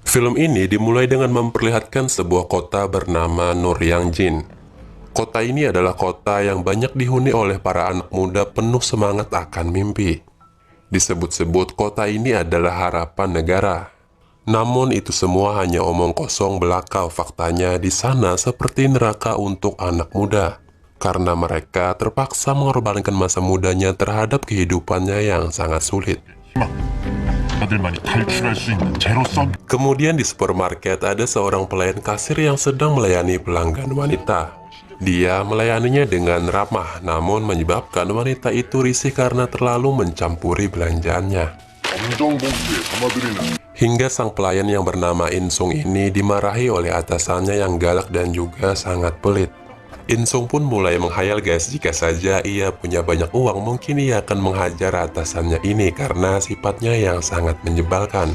Film ini dimulai dengan memperlihatkan sebuah kota bernama Nuryangjin. Kota ini adalah kota yang banyak dihuni oleh para anak muda penuh semangat akan mimpi. Disebut-sebut kota ini adalah harapan negara. Namun itu semua hanya omong kosong belaka. Faktanya di sana seperti neraka untuk anak muda. Karena mereka terpaksa mengorbankan masa mudanya terhadap kehidupannya yang sangat sulit. 아들만이 탈출할 수 있는 제로섬. Kemudian di supermarket ada seorang pelayan kasir yang sedang melayani pelanggan wanita. Dia melayaninya dengan ramah, namun menyebabkan wanita itu risih karena terlalu mencampuri belanjaannya. 검정봉투에 담아드리는 Hingga sang pelayan yang bernama Insung ini dimarahi oleh atasannya yang galak dan juga sangat pelit. Insung pun mulai menghayal guys, jika saja ia punya banyak uang mungkin ia akan menghajar atasannya ini karena sifatnya yang sangat menyebalkan.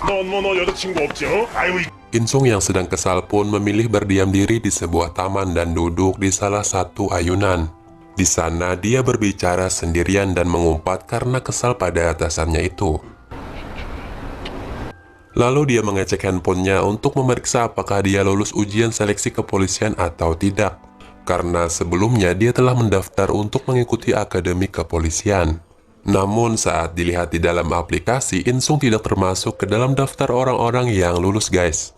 넌 여자친구 없지? 아이고 Insung yang sedang kesal pun memilih berdiam diri di sebuah taman dan duduk di salah satu ayunan. Di sana dia berbicara sendirian dan mengumpat karena kesal pada atasannya itu. Lalu dia mengecek handphonenya untuk memeriksa apakah dia lulus ujian seleksi kepolisian atau tidak. Karena sebelumnya dia telah mendaftar untuk mengikuti akademi kepolisian. Namun saat dilihat di dalam aplikasi, Insung tidak termasuk ke dalam daftar orang-orang yang lulus guys.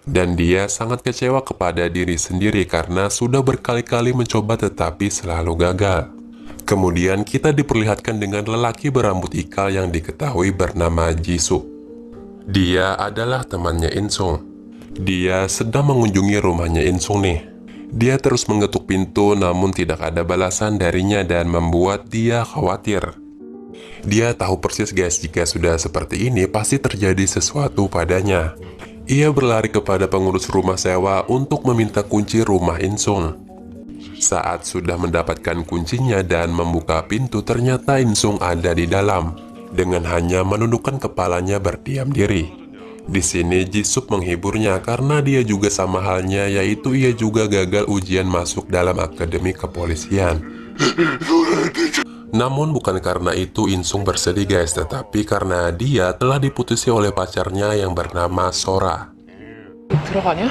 Dan dia sangat kecewa kepada diri sendiri karena sudah berkali-kali mencoba tetapi selalu gagal. Kemudian kita diperlihatkan dengan lelaki berambut ikal yang diketahui bernama Jisoo. Dia adalah temannya Insung. Dia sedang mengunjungi rumahnya Insung nih. Dia terus mengetuk pintu namun tidak ada balasan darinya dan membuat dia khawatir. Dia tahu persis guys, jika sudah seperti ini pasti terjadi sesuatu padanya. Ia berlari kepada pengurus rumah sewa untuk meminta kunci rumah Insung. Saat sudah mendapatkan kuncinya dan membuka pintu, ternyata Insung ada di dalam. Dengan hanya menundukkan kepalanya berdiam diri. Di sini Jisoo menghiburnya karena dia juga sama halnya, yaitu ia juga gagal ujian masuk dalam akademi kepolisian. Namun bukan karena itu Insung bersedih guys, tetapi karena dia telah diputusi oleh pacarnya yang bernama Sora. 들어가냐?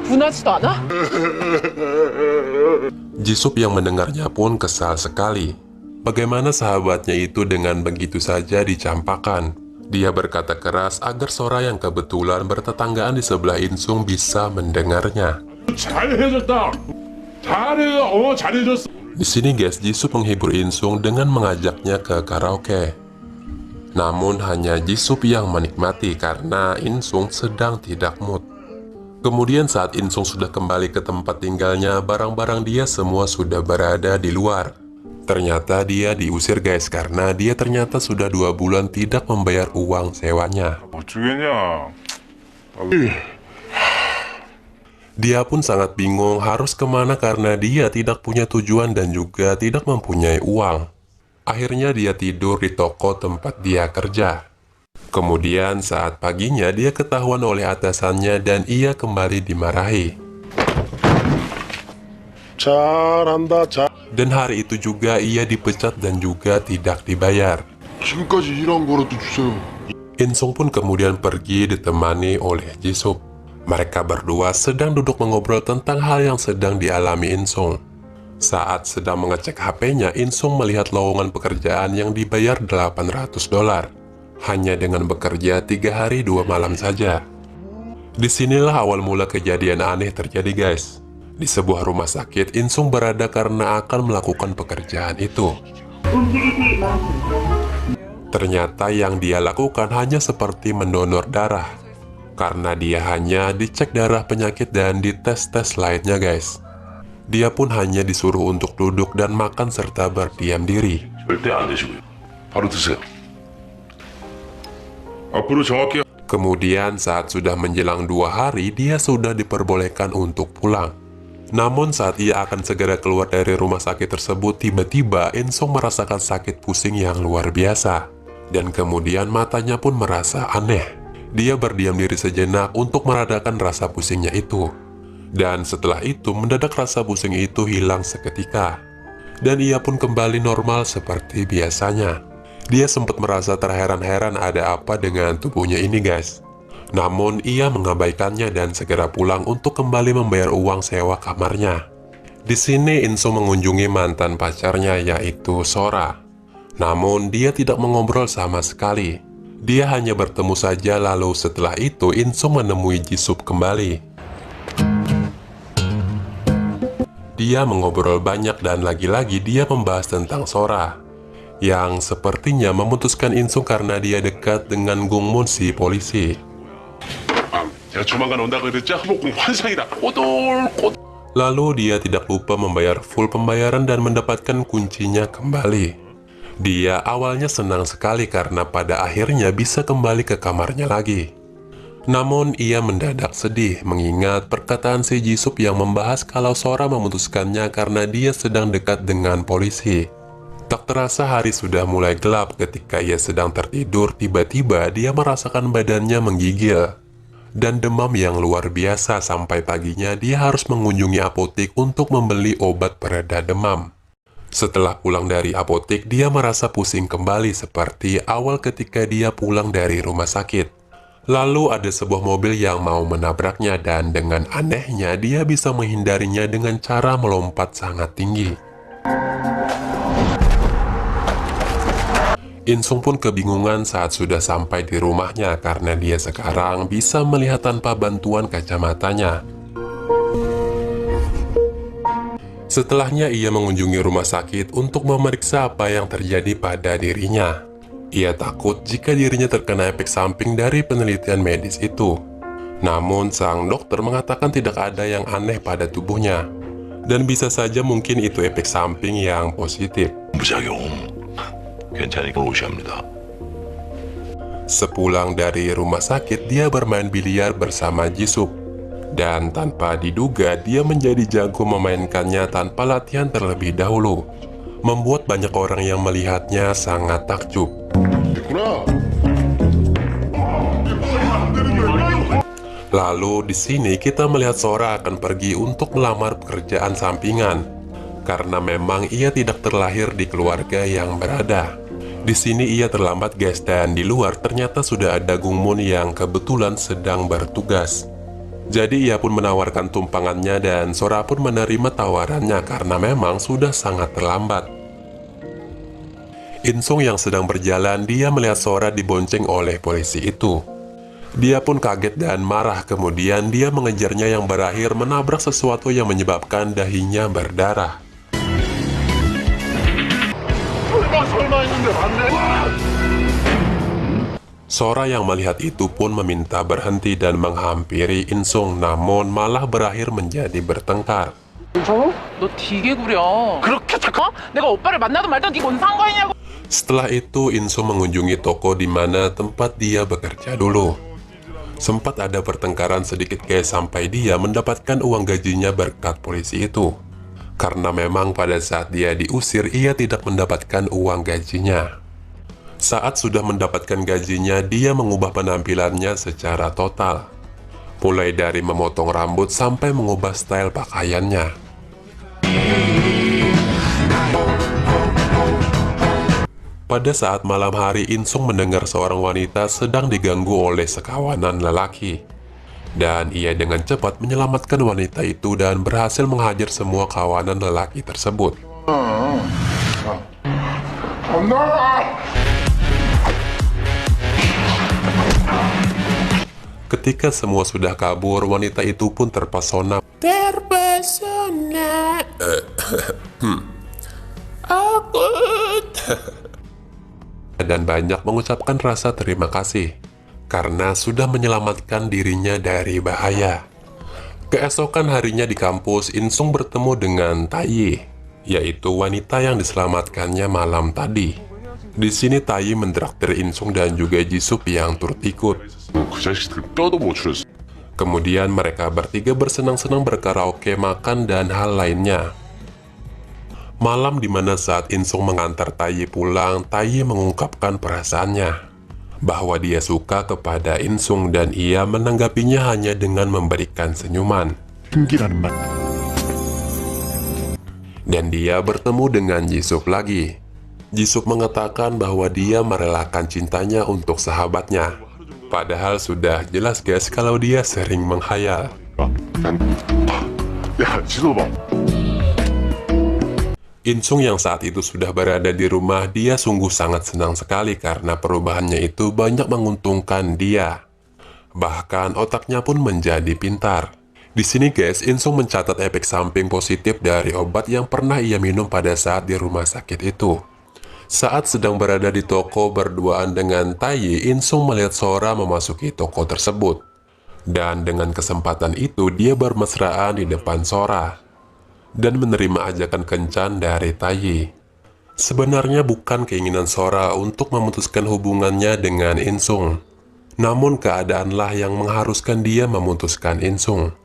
분하지도 않아? Jisoo yang mendengarnya pun kesal sekali. Bagaimana sahabatnya itu dengan begitu saja dicampakkan. Dia berkata keras agar Sora yang kebetulan bertetanggaan di sebelah Insung bisa mendengarnya. 잘해줬다. 잘해줬어. Di sini guys, Jisoo menghibur Insung dengan mengajaknya ke karaoke. Namun hanya Jisoo yang menikmati karena Insung sedang tidak mood. Kemudian saat Insung sudah kembali ke tempat tinggalnya, barang-barang dia semua sudah berada di luar. Ternyata dia diusir guys karena dia ternyata sudah 2 bulan tidak membayar uang sewanya. 어쩌겠냐. Dia pun sangat bingung harus kemana karena dia tidak punya tujuan dan juga tidak mempunyai uang. Akhirnya dia tidur di toko tempat dia kerja. Kemudian saat paginya dia ketahuan oleh atasannya dan ia kembali dimarahi. 잘한다. Dan hari itu juga ia dipecat dan juga tidak dibayar. 지금까지 일한 거라도 주세요. Insung pun kemudian pergi ditemani oleh Jisoo. Mereka berdua sedang duduk mengobrol tentang hal yang sedang dialami Insung. Saat sedang mengecek HP-nya, Insung melihat lowongan pekerjaan yang dibayar $800. Hanya dengan bekerja 3 hari 2 malam saja. Disinilah awal mula kejadian aneh terjadi guys. Di sebuah rumah sakit, Insung berada karena akan melakukan pekerjaan itu. Ternyata yang dia lakukan hanya seperti mendonor darah. Karena dia hanya dicek darah penyakit dan dites-tes lainnya guys. Dia pun hanya disuruh untuk duduk dan makan serta berdiam diri. 절대 안 되시고요. 바로 드세요. 앞으로 정확히 Kemudian saat sudah menjelang 2 hari, dia sudah diperbolehkan untuk pulang. Namun saat ia akan segera keluar dari rumah sakit tersebut, tiba-tiba Insung merasakan sakit pusing yang luar biasa. Dan kemudian matanya pun merasa aneh. Dia berdiam diri sejenak untuk meredakan rasa pusingnya itu. Dan setelah itu, mendadak rasa pusing itu hilang seketika. Dan ia pun kembali normal seperti biasanya. Dia sempat merasa terheran-heran ada apa dengan tubuhnya ini guys. Namun ia mengabaikannya dan segera pulang untuk kembali membayar uang sewa kamarnya. Di sini Insung mengunjungi mantan pacarnya yaitu Sora. Namun dia tidak mengobrol sama sekali. Dia hanya bertemu saja lalu setelah itu Insung menemui Jisup kembali. Dia mengobrol banyak dan lagi-lagi dia membahas tentang Sora. Yang sepertinya memutuskan Insung karena dia dekat dengan Gungmun si polisi. 제가 조만간 온다 그랬죠? 한복궁 환상이다. 꼬돌꼬돌. Lalu dia tidak lupa membayar full pembayaran dan mendapatkan kuncinya kembali. Dia awalnya senang sekali karena pada akhirnya bisa kembali ke kamarnya lagi. Namun ia mendadak sedih mengingat perkataan si Jisup yang membahas kalau Sora memutuskannya karena dia sedang dekat dengan polisi. Tak terasa hari sudah mulai gelap ketika ia sedang tertidur, tiba-tiba dia merasakan badannya menggigil dan demam yang luar biasa sampai paginya dia harus mengunjungi apotek untuk membeli obat pereda demam. Setelah pulang dari apotek, dia merasa pusing kembali seperti awal ketika dia pulang dari rumah sakit. Lalu ada sebuah mobil yang mau menabraknya dan dengan anehnya dia bisa menghindarinya dengan cara melompat sangat tinggi. Insung pun kebingungan saat sudah sampai di rumahnya karena dia sekarang bisa melihat tanpa bantuan kacamatanya. Setelahnya ia mengunjungi rumah sakit untuk memeriksa apa yang terjadi pada dirinya. Ia takut jika dirinya terkena efek samping dari penelitian medis itu. Namun sang dokter mengatakan tidak ada yang aneh pada tubuhnya. Dan bisa saja mungkin itu efek samping yang positif. Sepulang dari rumah sakit, dia bermain biliar bersama Jisup. Dan tanpa diduga, dia menjadi jago memainkannya tanpa latihan terlebih dahulu. Membuat banyak orang yang melihatnya sangat takjub. Lalu di sini kita melihat Sora akan pergi untuk melamar pekerjaan sampingan. Karena memang ia tidak terlahir di keluarga yang berada. Di sini ia terlambat guys dan di luar ternyata sudah ada Gungmun yang kebetulan sedang bertugas. Jadi ia pun menawarkan tumpangannya dan Sora pun menerima tawarannya karena memang sudah sangat terlambat. Insung yang sedang berjalan, dia melihat Sora dibonceng oleh polisi itu. Dia pun kaget dan marah, kemudian dia mengejarnya yang berakhir menabrak sesuatu yang menyebabkan dahinya berdarah. Sora yang melihat itu pun meminta berhenti dan menghampiri Insung, namun malah berakhir menjadi bertengkar. 너 되게 구려. 그렇게 잠깐? 내가 오빠를 만나든 말든 네가 뭔 상관이냐고. Setelah itu Insung mengunjungi toko di mana tempat dia bekerja dulu. Sempat ada pertengkaran sedikit guys sampai dia mendapatkan uang gajinya berkat polisi itu. Karena memang pada saat dia diusir ia tidak mendapatkan uang gajinya. Saat sudah mendapatkan gajinya, dia mengubah penampilannya secara total. Mulai dari memotong rambut sampai mengubah style pakaiannya. Pada saat malam hari, Insung mendengar seorang wanita sedang diganggu oleh sekawanan lelaki. Dan ia dengan cepat menyelamatkan wanita itu dan berhasil menghajar semua kawanan lelaki tersebut. Ketika semua sudah kabur, wanita itu pun terpesona. Dan banyak mengucapkan rasa terima kasih karena sudah menyelamatkan dirinya dari bahaya. Keesokan harinya di kampus, Insung bertemu dengan Tayi, yaitu wanita yang diselamatkannya malam tadi. Di sini Tayi mendraktir Insung dan juga Jisup yang turut ikut. Kemudian mereka bertiga bersenang-senang berkaraoke, makan, dan hal lainnya. Malam dimana saat Insung mengantar Tayi pulang, Tayi mengungkapkan perasaannya bahwa dia suka kepada Insung dan ia menanggapinya hanya dengan memberikan senyuman. Dan dia bertemu dengan Jisup lagi. Jisuk mengatakan bahwa dia merelakan cintanya untuk sahabatnya. Padahal sudah jelas guys kalau dia sering menghayal. 야, 지도 봐. Insung yang saat itu sudah berada di rumah, dia sungguh sangat senang sekali karena perubahannya itu banyak menguntungkan dia. Bahkan otaknya pun menjadi pintar. Di sini guys, Insung mencatat efek samping positif dari obat yang pernah ia minum pada saat di rumah sakit itu. Saat sedang berada di toko berduaan dengan Tayi, Insung melihat Sora memasuki toko tersebut. Dan dengan kesempatan itu, dia bermesraan di depan Sora dan menerima ajakan kencan dari Tayi. Sebenarnya bukan keinginan Sora untuk memutuskan hubungannya dengan Insung. Namun keadaanlah yang mengharuskan dia memutuskan Insung.